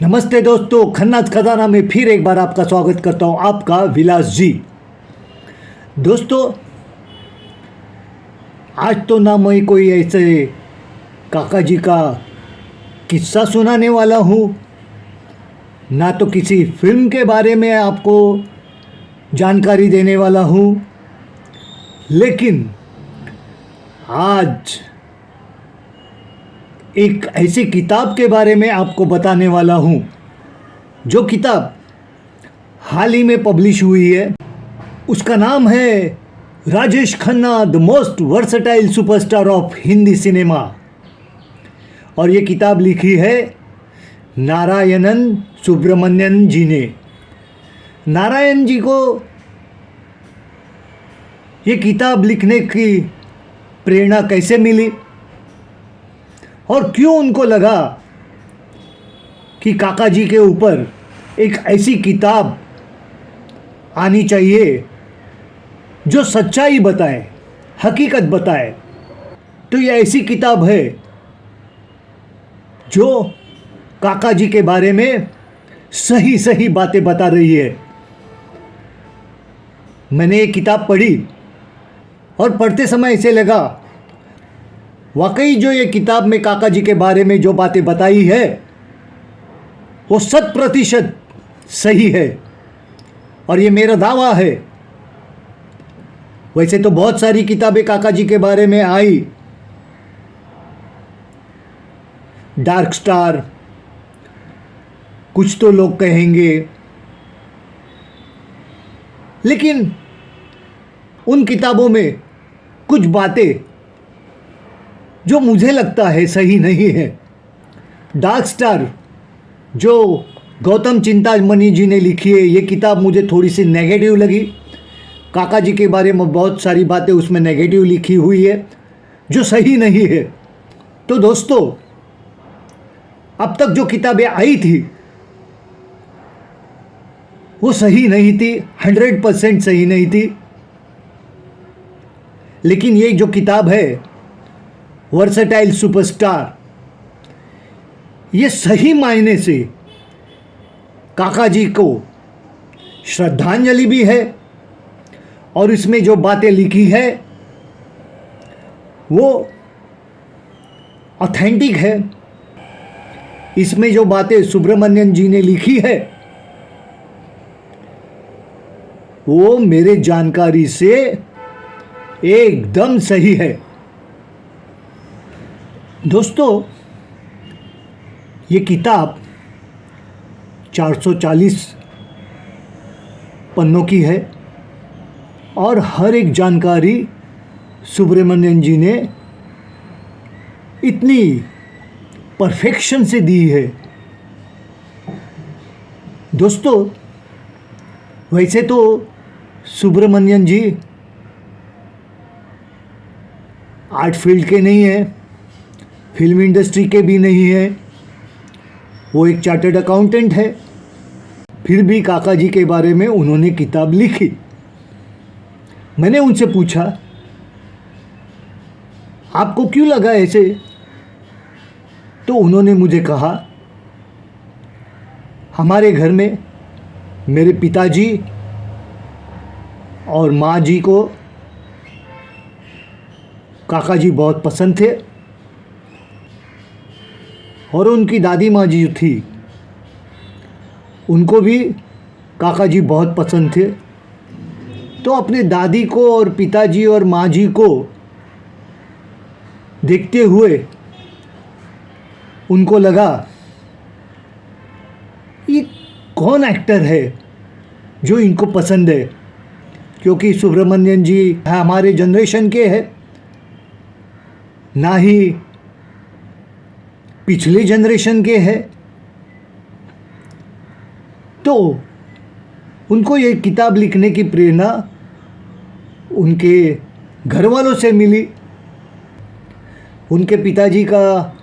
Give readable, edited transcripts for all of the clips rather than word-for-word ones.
नमस्ते दोस्तों, खन्नास खजाना में फिर एक बार आपका स्वागत करता हूं। आपका विलास जी। दोस्तों, आज तो ना मैं कोई ऐसे काका जी का किस्सा सुनाने वाला हूं, ना तो किसी फिल्म के बारे में आपको जानकारी देने वाला हूं, लेकिन आज एक ऐसी किताब के बारे में आपको बताने वाला हूं, जो किताब हाल ही में पब्लिश हुई है। उसका नाम है Rajesh Khanna, the most versatile superstar of Hindi cinema. और ये किताब लिखी है नारायणन सुब्रमण्यन जी ने। नारायण जी को ये किताब लिखने की प्रेरणा कैसे मिली और क्यों उनको लगा कि काका जी के ऊपर एक ऐसी किताब आनी चाहिए जो सच्चाई बताए, हकीकत बताए। तो ये ऐसी किताब है जो काका जी के बारे में सही सही बातें बता रही है। मैंने ये किताब पढ़ी और पढ़ते समय ऐसे लगा, वाकई जो ये किताब में काका जी के बारे में जो बातें बताई है वो 100% सही है और ये मेरा दावा है। वैसे तो बहुत सारी किताबें काका जी के बारे में आई, डार्क स्टार, कुछ तो लोग कहेंगे, लेकिन उन किताबों में कुछ बातें जो मुझे लगता है सही नहीं है। डार्क स्टार जो गौतम चिंतामणि जी ने लिखी है, ये किताब मुझे थोड़ी सी नेगेटिव लगी। काका जी के बारे में बहुत सारी बातें उसमें नेगेटिव लिखी हुई है जो सही नहीं है। तो दोस्तों, अब तक जो किताबें आई थी वो सही नहीं थी, 100% सही नहीं थी। लेकिन ये जो किताब है वर्सटाइल सुपरस्टार, ये सही मायने से काका जी को श्रद्धांजलि भी है और इसमें जो बातें लिखी है वो ऑथेंटिक है। इसमें जो बातें सुब्रमण्यन जी ने लिखी है वो मेरे जानकारी से एकदम सही है। दोस्तों, ये किताब 440 पन्नों की है और हर एक जानकारी सुब्रमण्यन जी ने इतनी परफेक्शन से दी है। दोस्तों, वैसे तो सुब्रमण्यन जी आर्ट फील्ड के नहीं हैं, फिल्म इंडस्ट्री के भी नहीं है, वो एक चार्टर्ड अकाउंटेंट है। फिर भी काका जी के बारे में उन्होंने किताब लिखी। मैंने उनसे पूछा, आपको क्यों लगा ऐसे? तो उन्होंने मुझे कहा, हमारे घर में मेरे पिताजी और माँ जी को काका जी बहुत पसंद थे और उनकी दादी माँ जी थी, उनको भी काका जी बहुत पसंद थे। तो अपने दादी को और पिताजी और माँ जी को देखते हुए उनको लगा ये कौन एक्टर है जो इनको पसंद है, क्योंकि सुब्रमण्यन जी हमारे जनरेशन के हैं, ना ही पिछले जनरेशन के हैं। तो उनको ये किताब लिखने की प्रेरणा उनके घर वालों से मिली। उनके पिताजी का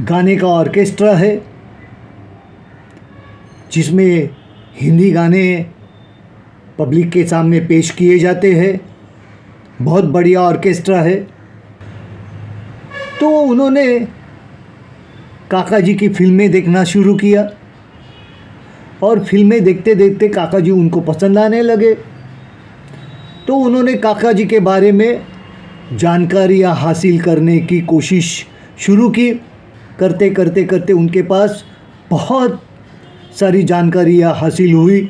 गाने का ऑर्केस्ट्रा है जिसमें हिंदी गाने पब्लिक के सामने पेश किए जाते हैं। बहुत बढ़िया ऑर्केस्ट्रा है। तो उन्होंने काका जी की फिल्में देखना शुरू किया और फिल्में देखते देखते काका जी उनको पसंद आने लगे। तो उन्होंने काका जी के बारे में जानकारियाँ हासिल करने की कोशिश शुरू की। करते करते करते उनके पास बहुत सारी जानकारियाँ हासिल हुई।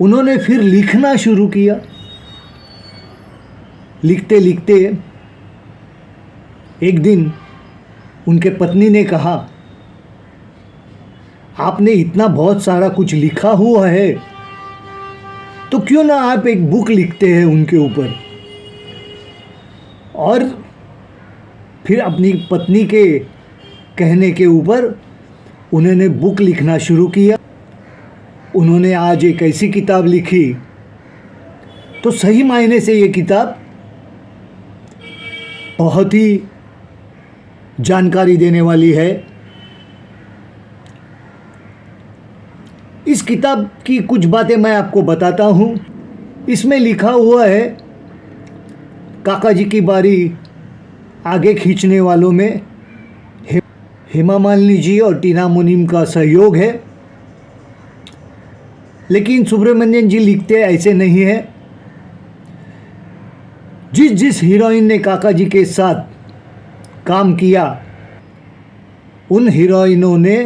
उन्होंने फिर लिखना शुरू किया। लिखते लिखते एक दिन उनके पत्नी ने कहा, आपने इतना बहुत सारा कुछ लिखा हुआ है, तो क्यों ना आप एक बुक लिखते हैं उनके ऊपर। और फिर अपनी पत्नी के कहने के ऊपर उन्होंने बुक लिखना शुरू किया। उन्होंने आज एक ऐसी किताब लिखी, तो सही मायने से ये किताब बहुत ही जानकारी देने वाली है। इस किताब की कुछ बातें मैं आपको बताता हूँ। इसमें लिखा हुआ है, काका जी की बारी आगे खींचने वालों में हेमा मालिनी जी और टीना मुनीम का सहयोग है। लेकिन सुब्रमण्यन जी लिखते ऐसे नहीं है। जिस जिस हीरोइन ने काका जी के साथ काम किया, उन हीरोइनों ने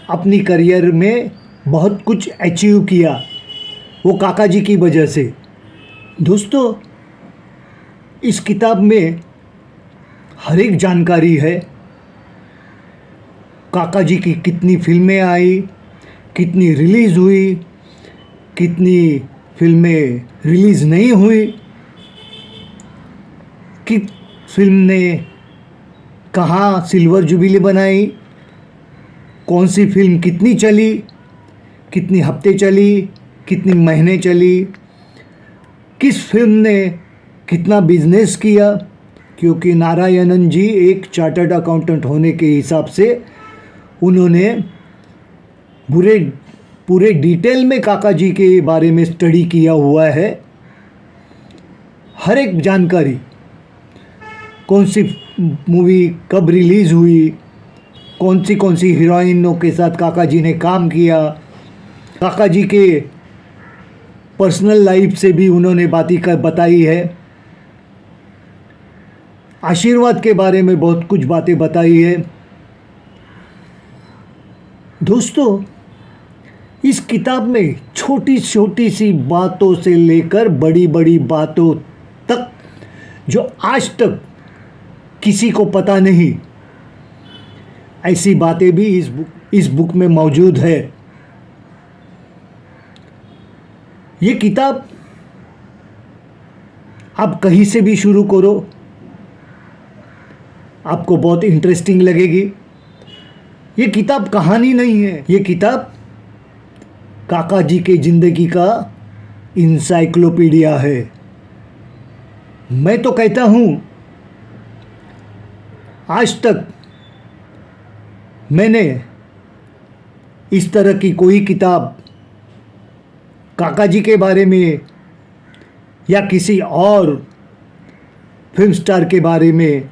अपनी करियर में बहुत कुछ अचीव किया, वो काका जी की वजह से। दोस्तों, इस किताब में हर एक जानकारी है। काका जी की कितनी फिल्में आई, कितनी रिलीज़ हुई, कितनी फिल्में रिलीज़ नहीं हुई, कि फिल्म ने कहाँ सिल्वर जुबिली बनाई, कौन सी फिल्म कितनी चली, कितनी हफ्ते चली, कितनी महीने चली, किस फिल्म ने कितना बिजनेस किया। क्योंकि नारायणन जी एक चार्टर्ड अकाउंटेंट होने के हिसाब से उन्होंने पूरे डिटेल में काका जी के बारे में स्टडी किया हुआ है। हर एक जानकारी, कौन सी मूवी कब रिलीज़ हुई, कौन सी हीरोइनों के साथ काका जी ने काम किया, काका जी के पर्सनल लाइफ से भी उन्होंने बातें बताई है। आशीर्वाद के बारे में बहुत कुछ बातें बताई है। दोस्तों, इस किताब में छोटी छोटी सी बातों से लेकर बड़ी बड़ी बातों तक, जो आज तक किसी को पता नहीं, ऐसी बातें भी इस बुक में मौजूद है। ये किताब आप कहीं से भी शुरू करो, आपको बहुत इंटरेस्टिंग लगेगी। ये किताब कहानी नहीं है, ये किताब काका जी के ज़िंदगी का इंसाइक्लोपीडिया है। मैं तो कहता हूँ, आज तक मैंने इस तरह की कोई किताब काका जी के बारे में या किसी और फिल्म स्टार के बारे में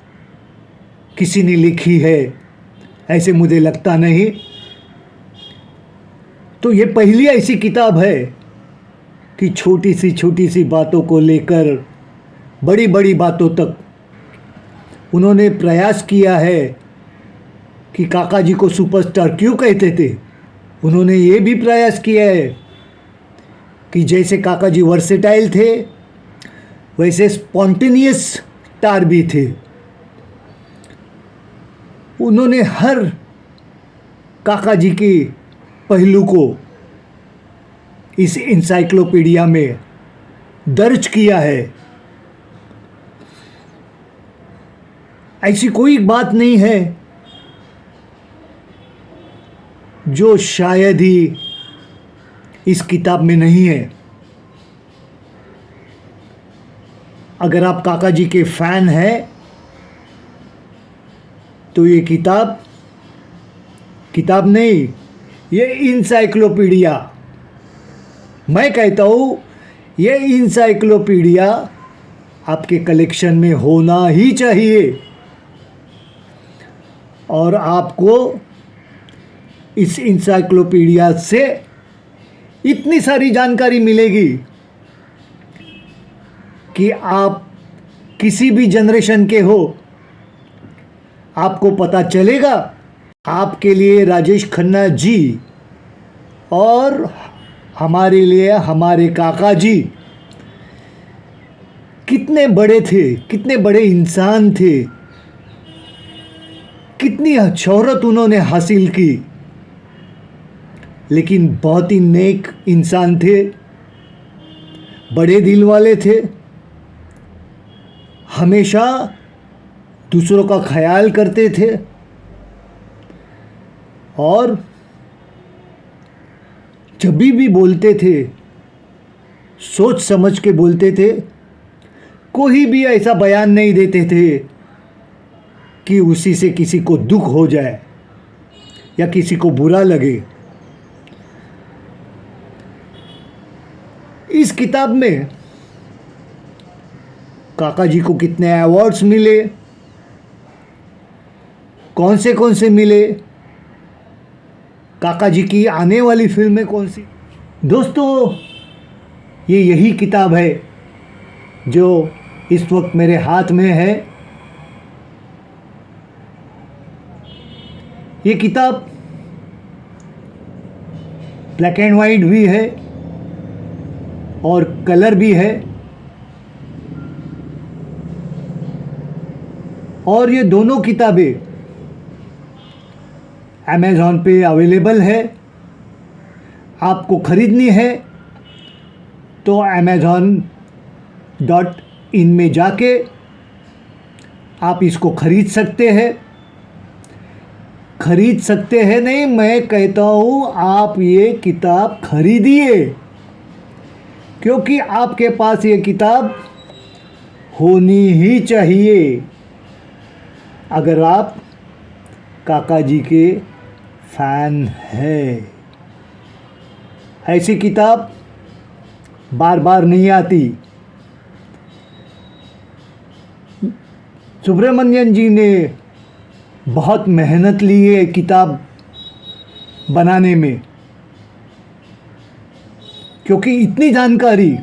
किसी ने लिखी है, ऐसे मुझे लगता नहीं। तो ये पहली ऐसी किताब है कि छोटी सी बातों को लेकर बड़ी बड़ी बातों तक उन्होंने प्रयास किया है कि काका जी को सुपरस्टार क्यों कहते थे। उन्होंने ये भी प्रयास किया है कि जैसे काका जी वर्सेटाइल थे, वैसे स्पॉन्टेनियस स्टार भी थे। उन्होंने हर काका जी के पहलू को इस इंसाइक्लोपीडिया में दर्ज किया है। ऐसी कोई बात नहीं है जो शायद ही इस किताब में नहीं है। अगर आप काका जी के फैन हैं तो ये किताब नहीं, ये इंसाइक्लोपीडिया, मैं कहता हूँ ये इंसाइक्लोपीडिया आपके कलेक्शन में होना ही चाहिए। और आपको इस इंसाइक्लोपीडिया से इतनी सारी जानकारी मिलेगी कि आप किसी भी जनरेशन के हो, आपको पता चलेगा आपके लिए राजेश खन्ना जी और हमारे लिए हमारे काका जी कितने बड़े थे, कितने बड़े इंसान थे, कितनी शोहरत उन्होंने हासिल की, लेकिन बहुत ही नेक इंसान थे, बड़े दिल वाले थे, हमेशा दूसरों का ख्याल करते थे और जब भी बोलते थे सोच समझ के बोलते थे। कोई भी ऐसा बयान नहीं देते थे कि उसी से किसी को दुख हो जाए या किसी को बुरा लगे। इस किताब में काका जी को कितने अवार्ड्स मिले, कौन से मिले, काका जी की आने वाली फिल्में कौन सी। दोस्तों, ये यही किताब है जो इस वक्त मेरे हाथ में है। ये किताब ब्लैक एंड वाइट भी है और कलर भी है, और ये दोनों किताबें अमेज़ॉन पे अवेलेबल है। आपको ख़रीदनी है तो amazon.in में जाके आप इसको ख़रीद सकते हैं। ख़रीद सकते हैं नहीं, मैं कहता हूँ आप ये किताब ख़रीदिए, क्योंकि आपके पास ये किताब होनी ही चाहिए अगर आप काका जी के फ़ैन हैं। ऐसी किताब बार बार नहीं आती। सुब्रमण्यन जी ने बहुत मेहनत ली है किताब बनाने में, क्योंकि इतनी जानकारी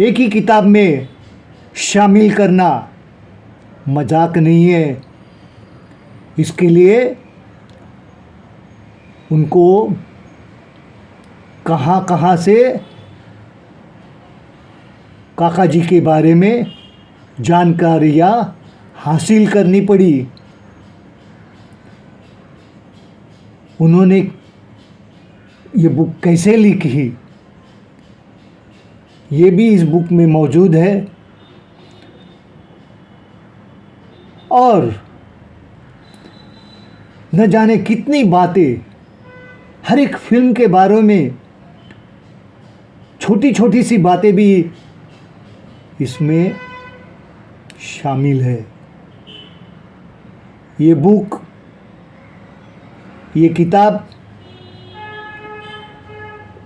एक ही किताब में शामिल करना मजाक नहीं है। इसके लिए उनको कहाँ कहाँ से काका जी के बारे में जानकारियाँ हासिल करनी पड़ी। उन्होंने ये बुक कैसे लिखी, ये भी इस बुक में मौजूद है। और न जाने कितनी बातें हर एक फिल्म के बारे में, छोटी छोटी सी बातें भी इसमें शामिल है। ये बुक, ये किताब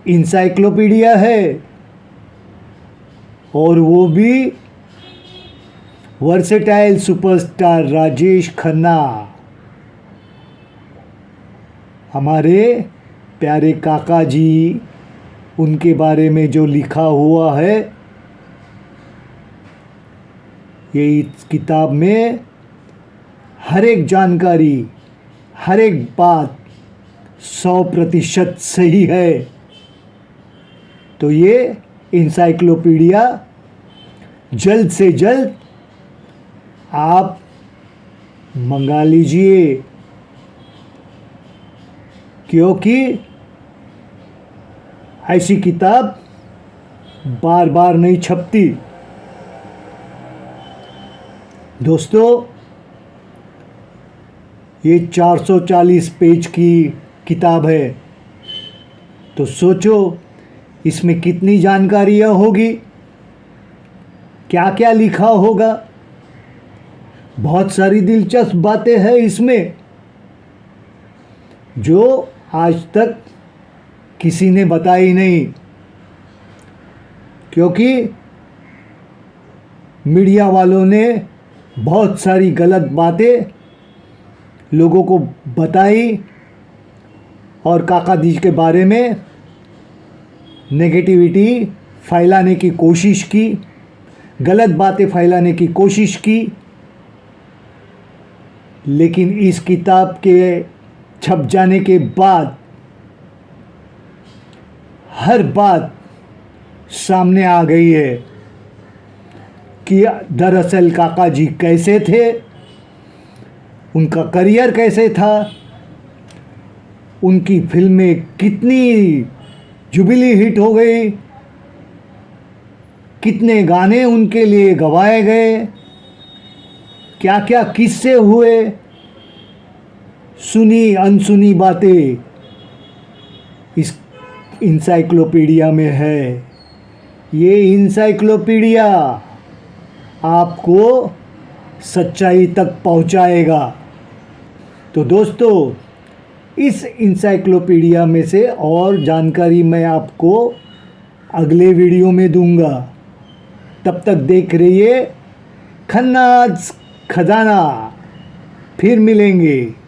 इंसाइक्लोपीडिया है, और वो भी वर्सेटाइल सुपरस्टार राजेश खन्ना, हमारे प्यारे काका जी, उनके बारे में जो लिखा हुआ है, ये इस किताब में हर एक जानकारी, हर एक बात 100% सही है। तो ये इंसाइक्लोपीडिया जल्द से जल्द आप मंगा लीजिए, क्योंकि ऐसी किताब बार बार नहीं छपती। दोस्तों, ये 440 पेज की किताब है, तो सोचो इसमें कितनी जानकारियाँ होगी, क्या क्या लिखा होगा। बहुत सारी दिलचस्प बातें हैं इसमें जो आज तक किसी ने बताई नहीं, क्योंकि मीडिया वालों ने बहुत सारी गलत बातें लोगों को बताई और काका जी के बारे में नेगेटिविटी फैलाने की कोशिश की, गलत बातें फैलाने की कोशिश की। लेकिन इस किताब के छप जाने के बाद हर बात सामने आ गई है कि दरअसल काका जी कैसे थे, उनका करियर कैसे था, उनकी फिल्में कितनी जुबिली हिट हो गई, कितने गाने उनके लिए गवाए गए, क्या क्या किस्से हुए। सुनी अनसुनी बातें इस इंसाइक्लोपीडिया में है। ये इंसाइक्लोपीडिया आपको सच्चाई तक पहुंचाएगा। तो दोस्तों, इस इंसाइक्लोपीडिया में से और जानकारी मैं आपको अगले वीडियो में दूंगा। तब तक देख रहिए खन्नाज खजाना। फिर मिलेंगे।